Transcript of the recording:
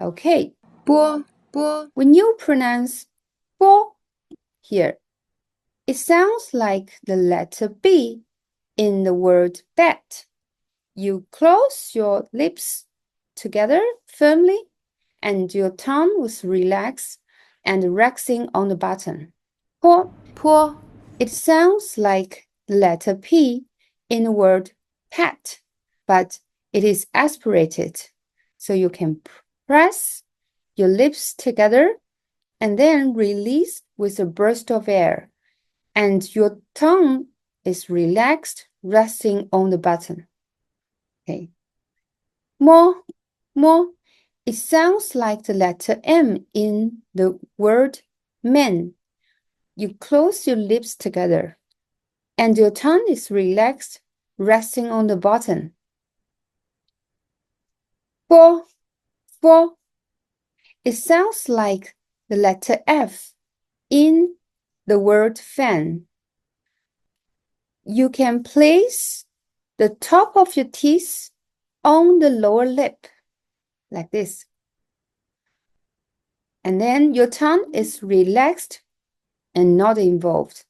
Okay, 波 when you pronounce 波 here, it sounds like the letter B in the word bat. You close your lips together firmly and your tongue was relaxed and resting on the button. 坡 it sounds like the letter P in the word pat, but it is aspirated, so you can press your lips together and then release with a burst of air, and your tongue is relaxed, resting on the button. Okay. More, it sounds like the letter M in the word man. You close your lips together, and your tongue is relaxed, resting on the button. For, it sounds like the letter F in the word fan. You can place the top of your teeth on the lower lip, like this. And then your tongue is relaxed and not involved.